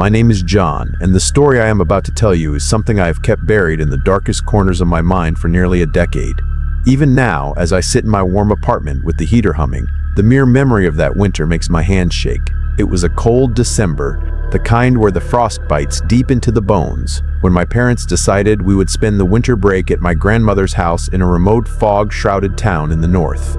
My name is John, and the story I am about to tell you is something I have kept buried in the darkest corners of my mind for nearly a decade. Even now, as I sit in my warm apartment with the heater humming, the mere memory of that winter makes my hands shake. It was a cold December, the kind where the frost bites deep into the bones, when my parents decided we would spend the winter break at my grandmother's house in a remote fog-shrouded town in the north.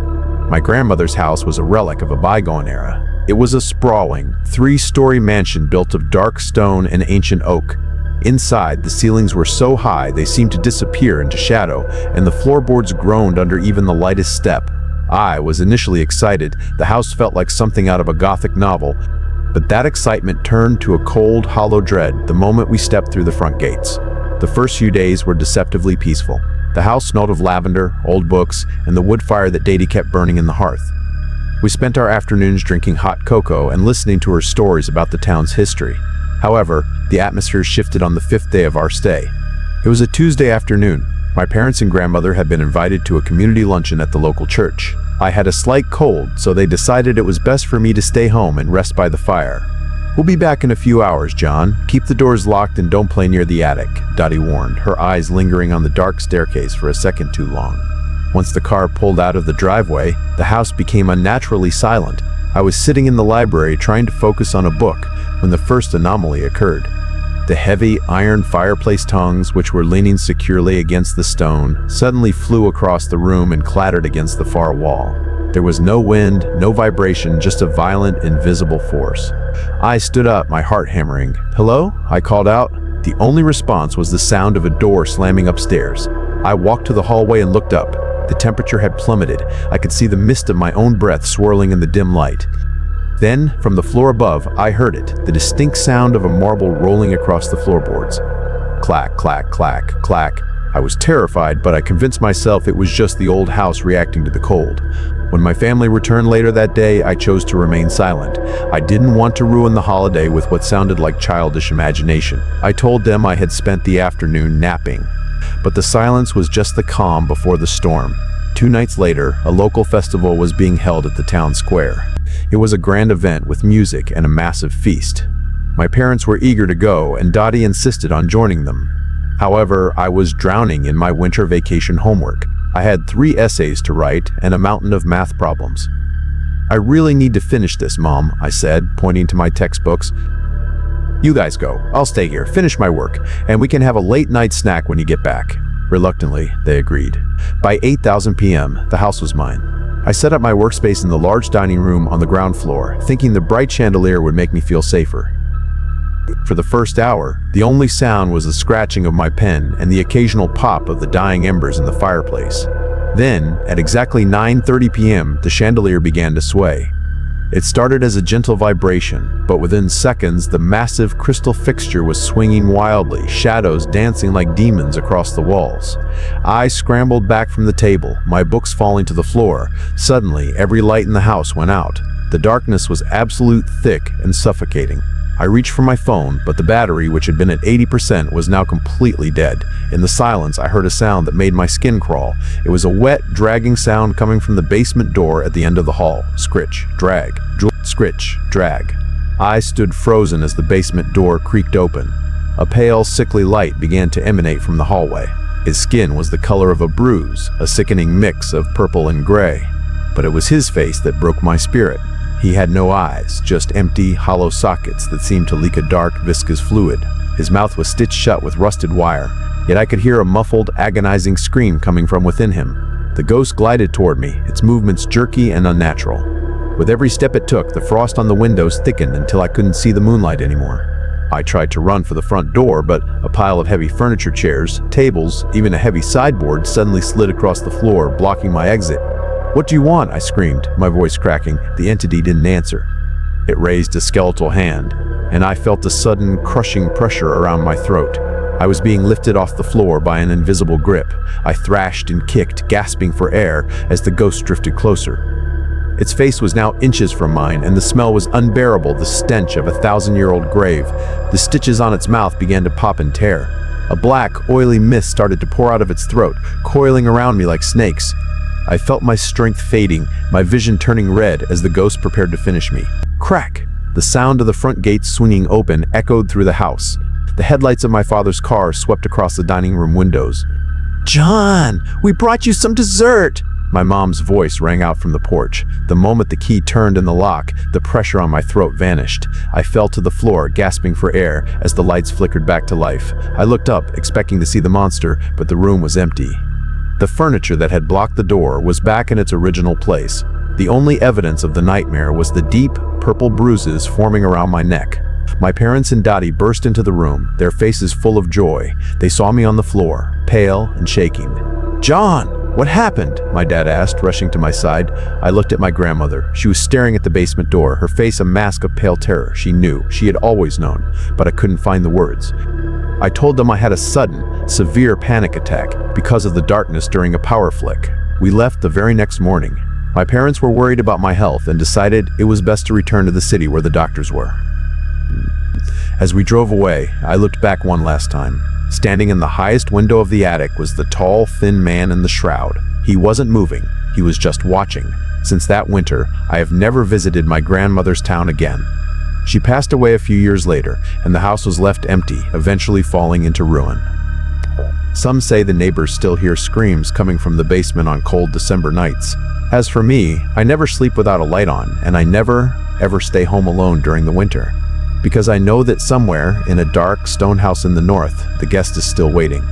My grandmother's house was a relic of a bygone era. It was a sprawling, three-story mansion built of dark stone and ancient oak. Inside, the ceilings were so high they seemed to disappear into shadow, and the floorboards groaned under even the lightest step. I was initially excited. The house felt like something out of a Gothic novel, but that excitement turned to a cold, hollow dread the moment we stepped through the front gates. The first few days were deceptively peaceful. The house smelled of lavender, old books, and the wood fire that Daddy kept burning in the hearth. We spent our afternoons drinking hot cocoa and listening to her stories about the town's history. However, the atmosphere shifted on the fifth day of our stay. It was a Tuesday afternoon. My parents and grandmother had been invited to a community luncheon at the local church. I had a slight cold, so they decided it was best for me to stay home and rest by the fire. "We'll be back in a few hours, John. Keep the doors locked and don't play near the attic," Dottie warned, her eyes lingering on the dark staircase for a second too long. Once the car pulled out of the driveway, the house became unnaturally silent. I was sitting in the library trying to focus on a book when the first anomaly occurred. The heavy iron fireplace tongs, which were leaning securely against the stone, suddenly flew across the room and clattered against the far wall. There was no wind, no vibration, just a violent, invisible force. I stood up, my heart hammering. "Hello?" I called out. The only response was the sound of a door slamming upstairs. I walked to the hallway and looked up. The temperature had plummeted. I could see the mist of my own breath swirling in the dim light. Then, from the floor above, I heard it, the distinct sound of a marble rolling across the floorboards. Clack, clack, clack, clack. I was terrified, but I convinced myself it was just the old house reacting to the cold. When my family returned later that day, I chose to remain silent. I didn't want to ruin the holiday with what sounded like childish imagination. I told them I had spent the afternoon napping. But the silence was just the calm before the storm. 2 nights later, a local festival was being held at the town square. It was a grand event with music and a massive feast. My parents were eager to go, and Dottie insisted on joining them. However, I was drowning in my winter vacation homework. I had 3 essays to write and a mountain of math problems. "I really need to finish this, Mom," I said, pointing to my textbooks. "You guys go. I'll stay here, finish my work, and we can have a late-night snack when you get back." Reluctantly, they agreed. By 8:00 p.m., the house was mine. I set up my workspace in the large dining room on the ground floor, thinking the bright chandelier would make me feel safer. For the first hour, the only sound was the scratching of my pen and the occasional pop of the dying embers in the fireplace. Then, at exactly 9:30 p.m., the chandelier began to sway. It started as a gentle vibration, but within seconds, the massive crystal fixture was swinging wildly, shadows dancing like demons across the walls. I scrambled back from the table, my books falling to the floor. Suddenly, every light in the house went out. The darkness was absolute, thick, and suffocating. I reached for my phone, but the battery, which had been at 80%, was now completely dead. In the silence, I heard a sound that made my skin crawl. It was a wet, dragging sound coming from the basement door at the end of the hall. Scritch, drag, scritch, drag. I stood frozen as the basement door creaked open. A pale, sickly light began to emanate from the hallway. His skin was the color of a bruise, a sickening mix of purple and gray. But it was his face that broke my spirit. He had no eyes, just empty, hollow sockets that seemed to leak a dark, viscous fluid. His mouth was stitched shut with rusted wire, yet I could hear a muffled, agonizing scream coming from within him. The ghost glided toward me, its movements jerky and unnatural. With every step it took, the frost on the windows thickened until I couldn't see the moonlight anymore. I tried to run for the front door, but a pile of heavy furniture chairs, tables, even a heavy sideboard suddenly slid across the floor, blocking my exit. "What do you want?" I screamed, my voice cracking. The entity didn't answer. It raised a skeletal hand, and I felt a sudden, crushing pressure around my throat. I was being lifted off the floor by an invisible grip. I thrashed and kicked, gasping for air, as the ghost drifted closer. Its face was now inches from mine, and the smell was unbearable, the stench of a 1,000-year-old grave. The stitches on its mouth began to pop and tear. A black, oily mist started to pour out of its throat, coiling around me like snakes. I felt my strength fading, my vision turning red as the ghost prepared to finish me. Crack! The sound of the front gates swinging open echoed through the house. The headlights of my father's car swept across the dining room windows. "John, we brought you some dessert!" My mom's voice rang out from the porch. The moment the key turned in the lock, the pressure on my throat vanished. I fell to the floor, gasping for air as the lights flickered back to life. I looked up, expecting to see the monster, but the room was empty. The furniture that had blocked the door was back in its original place. The only evidence of the nightmare was the deep, purple bruises forming around my neck. My parents and Dottie burst into the room, their faces full of joy. They saw me on the floor, pale and shaking. "John, what happened?" my dad asked, rushing to my side. I looked at my grandmother. She was staring at the basement door, her face a mask of pale terror. She knew, she had always known, but I couldn't find the words. I told them I had a sudden, severe panic attack because of the darkness during a power flick. We left the very next morning. My parents were worried about my health and decided it was best to return to the city where the doctors were. As we drove away, I looked back one last time. Standing in the highest window of the attic was the tall, thin man in the shroud. He wasn't moving, he was just watching. Since that winter, I have never visited my grandmother's town again. She passed away a few years later, and the house was left empty, eventually falling into ruin. Some say the neighbors still hear screams coming from the basement on cold December nights. As for me, I never sleep without a light on, and I never, ever stay home alone during the winter. Because I know that somewhere, in a dark stone house in the north, the guest is still waiting.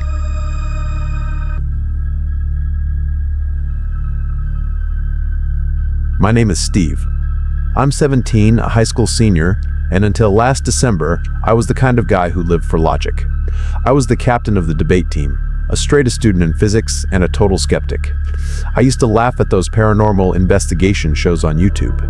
My name is Steve. I'm 17, a high school senior, and until last December, I was the kind of guy who lived for logic. I was the captain of the debate team, a straight-A student in physics, and a total skeptic. I used to laugh at those paranormal investigation shows on YouTube.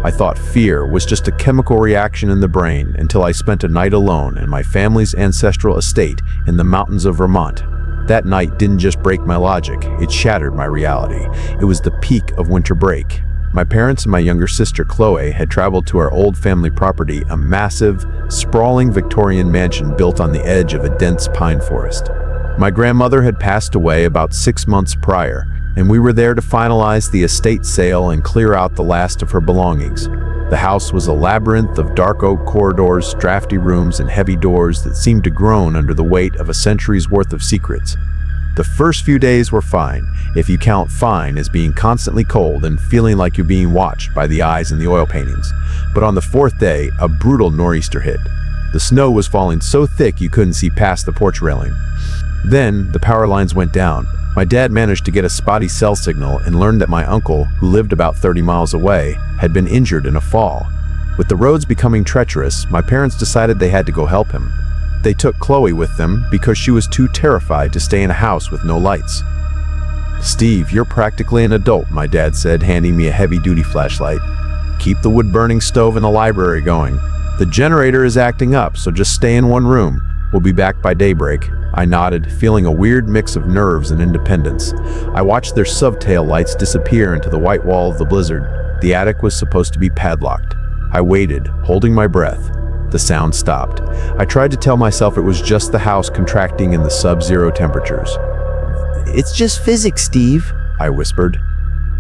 I thought fear was just a chemical reaction in the brain until I spent a night alone in my family's ancestral estate in the mountains of Vermont. That night didn't just break my logic, it shattered my reality. It was the peak of winter break. My parents and my younger sister Chloe had traveled to our old family property, a massive, sprawling Victorian mansion built on the edge of a dense pine forest. My grandmother had passed away about 6 months prior, and we were there to finalize the estate sale and clear out the last of her belongings. The house was a labyrinth of dark oak corridors, drafty rooms, and heavy doors that seemed to groan under the weight of a century's worth of secrets. The first few days were fine, if you count fine as being constantly cold and feeling like you're being watched by the eyes in the oil paintings. But on the fourth day, a brutal nor'easter hit. The snow was falling so thick you couldn't see past the porch railing. Then, the power lines went down. My dad managed to get a spotty cell signal and learned that my uncle, who lived about 30 miles away, had been injured in a fall. With the roads becoming treacherous, my parents decided they had to go help him. They took Chloe with them because she was too terrified to stay in a house with no lights. "Steve, you're practically an adult," my dad said, handing me a heavy-duty flashlight. "Keep the wood-burning stove in the library going. The generator is acting up, so just stay in one room. We'll be back by daybreak." I nodded, feeling a weird mix of nerves and independence. I watched their subtail lights disappear into the white wall of the blizzard. The attic was supposed to be padlocked. I waited, holding my breath. The sound stopped. I tried to tell myself it was just the house contracting in the sub-zero temperatures. "It's just physics, Steve," I whispered.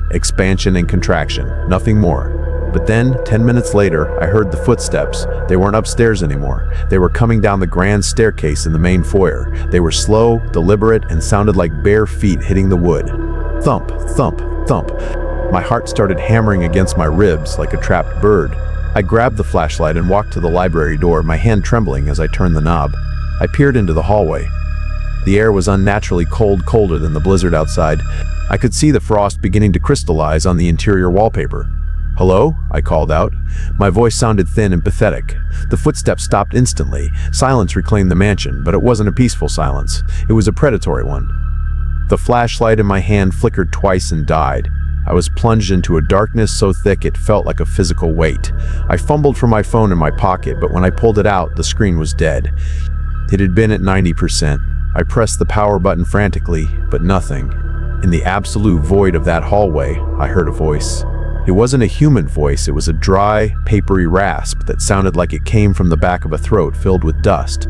Expansion and contraction, nothing more. But then, 10 minutes later, I heard the footsteps. They weren't upstairs anymore. They were coming down the grand staircase in the main foyer. They were slow, deliberate, and sounded like bare feet hitting the wood. Thump, thump, thump. My heart started hammering against my ribs like a trapped bird. I grabbed the flashlight and walked to the library door, my hand trembling as I turned the knob. I peered into the hallway. The air was unnaturally cold, colder than the blizzard outside. I could see the frost beginning to crystallize on the interior wallpaper. "Hello?" I called out. My voice sounded thin and pathetic. The footsteps stopped instantly. Silence reclaimed the mansion, but it wasn't a peaceful silence. It was a predatory one. The flashlight in my hand flickered twice and died. I was plunged into a darkness so thick it felt like a physical weight. I fumbled for my phone in my pocket, but when I pulled it out, the screen was dead. It had been at 90%. I pressed the power button frantically, but nothing. In the absolute void of that hallway, I heard a voice. It wasn't a human voice, it was a dry, papery rasp that sounded like it came from the back of a throat filled with dust.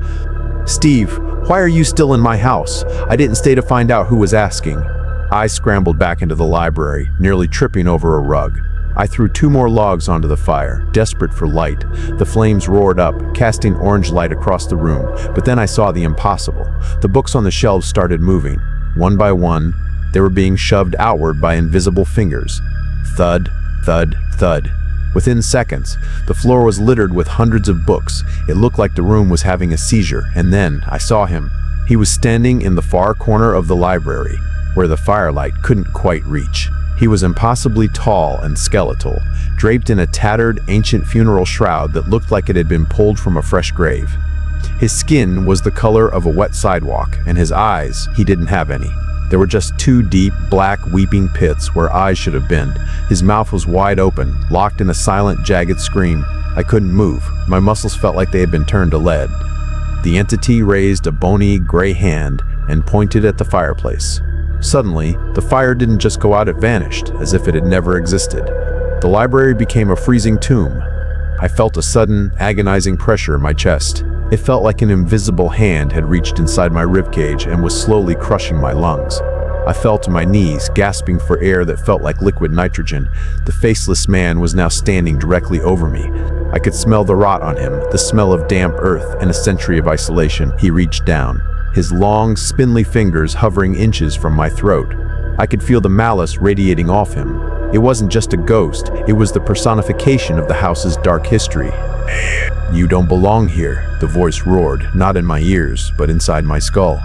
"Steve, why are you still in my house? I didn't stay to find out who was asking." I scrambled back into the library, nearly tripping over a rug. I threw 2 more logs onto the fire, desperate for light. The flames roared up, casting orange light across the room, but then I saw the impossible. The books on the shelves started moving. One by one, they were being shoved outward by invisible fingers. Thud, thud, thud. Within seconds, the floor was littered with hundreds of books. It looked like the room was having a seizure, and then I saw him. He was standing in the far corner of the library, where the firelight couldn't quite reach. He was impossibly tall and skeletal, draped in a tattered, ancient funeral shroud that looked like it had been pulled from a fresh grave. His skin was the color of a wet sidewalk, and his eyes, he didn't have any. There were just 2 deep, black, weeping pits where eyes should have been. His mouth was wide open, locked in a silent, jagged scream. I couldn't move. My muscles felt like they had been turned to lead. The entity raised a bony, gray hand and pointed at the fireplace. Suddenly, the fire didn't just go out, it vanished, as if it had never existed. The library became a freezing tomb. I felt a sudden, agonizing pressure in my chest. It felt like an invisible hand had reached inside my ribcage and was slowly crushing my lungs. I fell to my knees, gasping for air that felt like liquid nitrogen. The faceless man was now standing directly over me. I could smell the rot on him, the smell of damp earth and a century of isolation. He reached down, his long, spindly fingers hovering inches from my throat. I could feel the malice radiating off him. It wasn't just a ghost, it was the personification of the house's dark history. "You don't belong here," the voice roared, not in my ears, but inside my skull.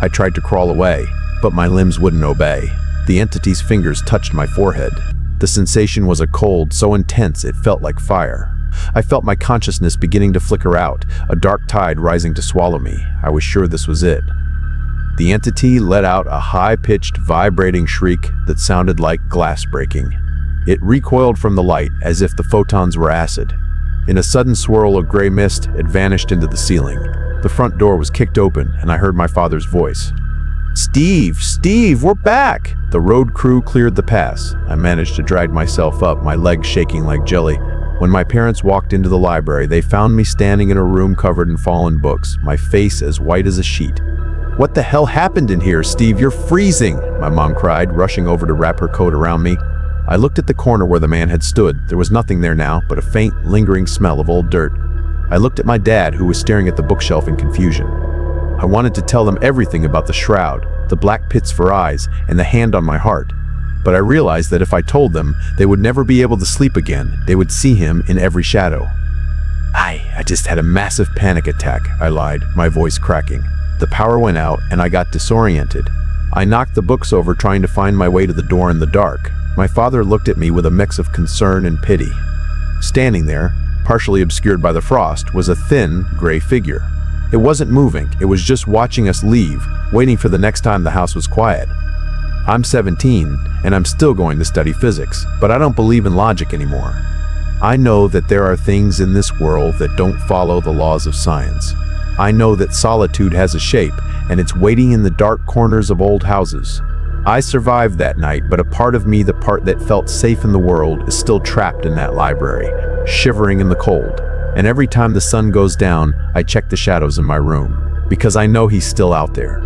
I tried to crawl away, but my limbs wouldn't obey. The entity's fingers touched my forehead. The sensation was a cold so intense it felt like fire. I felt my consciousness beginning to flicker out, a dark tide rising to swallow me. I was sure this was it. The entity let out a high-pitched, vibrating shriek that sounded like glass breaking. It recoiled from the light as if the photons were acid. In a sudden swirl of gray mist, it vanished into the ceiling. The front door was kicked open, and I heard my father's voice. Steve, we're back!" The road crew cleared the pass. I managed to drag myself up, my legs shaking like jelly. When my parents walked into the library, they found me standing in a room covered in fallen books, my face as white as a sheet. "What the hell happened in here, Steve? You're freezing!" my mom cried, rushing over to wrap her coat around me. I looked at the corner where the man had stood. There was nothing there now but a faint, lingering smell of old dirt. I looked at my dad, who was staring at the bookshelf in confusion. I wanted to tell them everything about the shroud, the black pits for eyes, and the hand on my heart. But I realized that if I told them, they would never be able to sleep again. They would see him in every shadow. I just had a massive panic attack," I lied, my voice cracking. The power went out, and I got disoriented. I knocked the books over, trying to find my way to the door in the dark. My father looked at me with a mix of concern and pity. Standing there, partially obscured by the frost, was a thin, gray figure. It wasn't moving, it was just watching us leave, waiting for the next time the house was quiet. I'm 17, and I'm still going to study physics, but I don't believe in logic anymore. I know that there are things in this world that don't follow the laws of science. I know that solitude has a shape, and it's waiting in the dark corners of old houses. I survived that night, but a part of me, the part that felt safe in the world, is still trapped in that library, shivering in the cold. And every time the sun goes down, I check the shadows in my room, because I know he's still out there.